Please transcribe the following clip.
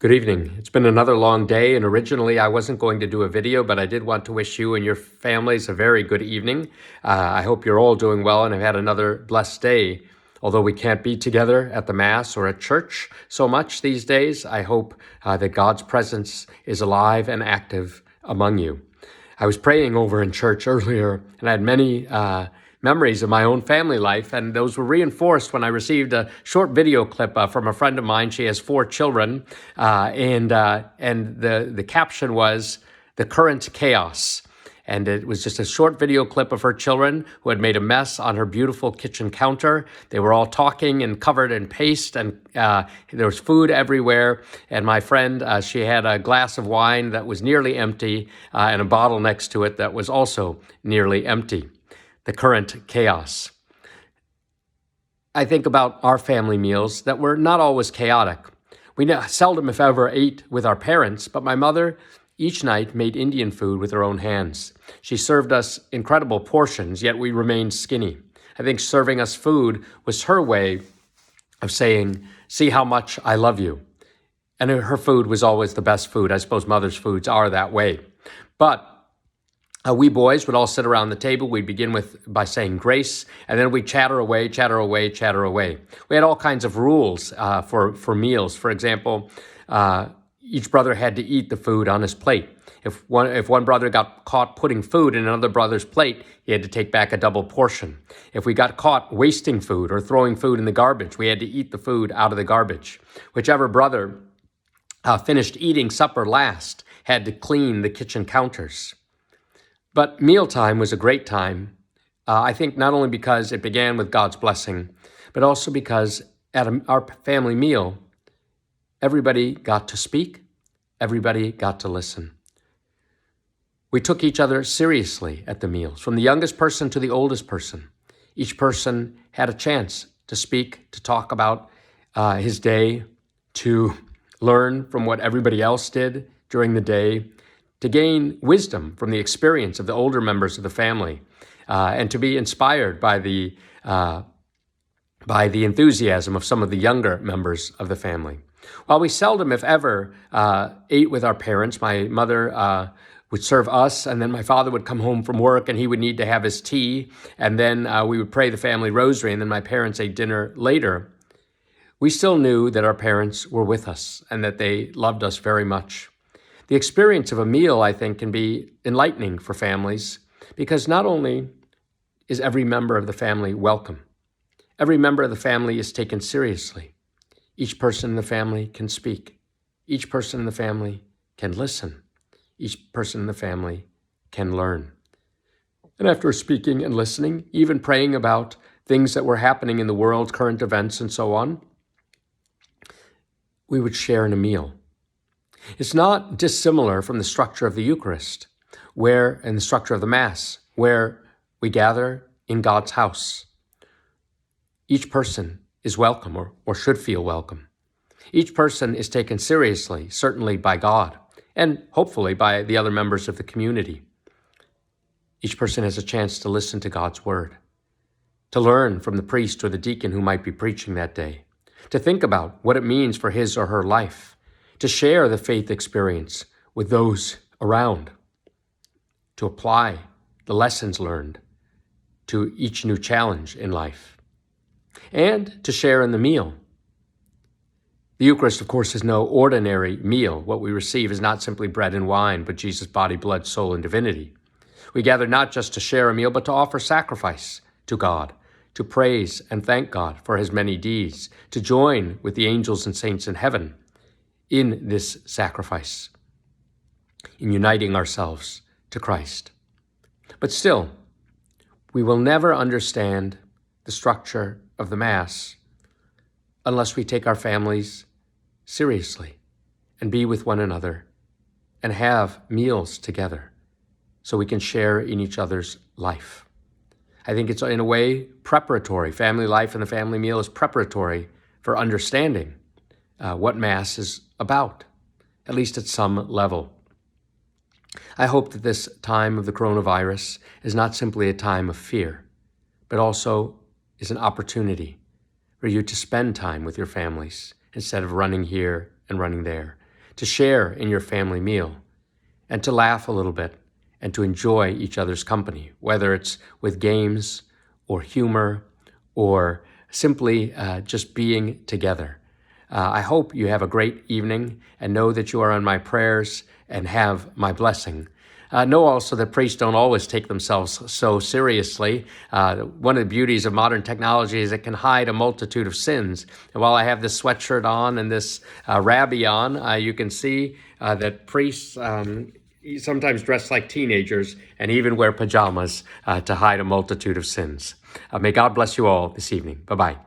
Good evening. It's been another long day, and originally I wasn't going to do a video, but I did want to wish you and your families a very good evening. I hope you're all doing well and have had another blessed day. Although we can't be together at the Mass or at church so much these days, I hope that God's presence is alive and active among you. I was praying over in church earlier, and I had many memories of my own family life, and those were reinforced when I received a short video clip from a friend of mine. She has 4 children, and the caption was "The Current Chaos." And it was just a short video clip of her children who had made a mess on her beautiful kitchen counter. They were all talking and covered in paste, and there was food everywhere. And my friend, she had a glass of wine that was nearly empty and a bottle next to it that was also nearly empty. The current chaos. I think about our family meals that were not always chaotic. We seldom, if ever, ate with our parents, but my mother each night made Indian food with her own hands. She served us incredible portions, yet we remained skinny. I think serving us food was her way of saying, "See how much I love you." And her food was always the best food. I suppose mother's foods are that way. But we boys would all sit around the table. We'd begin by saying grace, and then we'd chatter away, chatter away, chatter away. We had all kinds of rules for meals. For example, each brother had to eat the food on his plate. If one brother got caught putting food in another brother's plate, he had to take back a double portion. If we got caught wasting food or throwing food in the garbage, we had to eat the food out of the garbage. Whichever brother finished eating supper last had to clean the kitchen counters. But mealtime was a great time, I think not only because it began with God's blessing, but also because at our family meal, everybody got to speak, everybody got to listen. We took each other seriously at the meals, from the youngest person to the oldest person. Each person had a chance to speak, to talk about his day, to learn from what everybody else did during the day, to gain wisdom from the experience of the older members of the family, and to be inspired by the enthusiasm of some of the younger members of the family. While we seldom, if ever, ate with our parents, my mother would serve us, and then my father would come home from work and he would need to have his tea, and then we would pray the family rosary, and then my parents ate dinner later. We still knew that our parents were with us and that they loved us very much. The experience of a meal, I think, can be enlightening for families because not only is every member of the family welcome, every member of the family is taken seriously. Each person in the family can speak. Each person in the family can listen. Each person in the family can learn. And after speaking and listening, even praying about things that were happening in the world, current events and so on, we would share in a meal. It's not dissimilar from the structure of the Eucharist, and the structure of the Mass, where we gather in God's house. Each person is welcome or should feel welcome. Each person is taken seriously, certainly by God, and hopefully by the other members of the community. Each person has a chance to listen to God's word, to learn from the priest or the deacon who might be preaching that day, to think about what it means for his or her life, to share the faith experience with those around, to apply the lessons learned to each new challenge in life, and to share in the meal. The Eucharist, of course, is no ordinary meal. What we receive is not simply bread and wine, but Jesus' body, blood, soul, and divinity. We gather not just to share a meal, but to offer sacrifice to God, to praise and thank God for his many deeds, to join with the angels and saints in heaven in this sacrifice, in uniting ourselves to Christ. But still, we will never understand the structure of the Mass unless we take our families seriously and be with one another and have meals together so we can share in each other's life. I think it's in a way preparatory. Family life and the family meal is preparatory for understanding what Mass is about, at least at some level. I hope that this time of the coronavirus is not simply a time of fear, but also is an opportunity for you to spend time with your families instead of running here and running there, to share in your family meal, and to laugh a little bit and to enjoy each other's company, whether it's with games or humor or simply just being together. I hope you have a great evening and know that you are on my prayers and have my blessing. Know also that priests don't always take themselves so seriously. One of the beauties of modern technology is it can hide a multitude of sins. And while I have this sweatshirt on and this rabbi on, you can see that priests sometimes dress like teenagers and even wear pajamas to hide a multitude of sins. May God bless you all this evening. Bye-bye.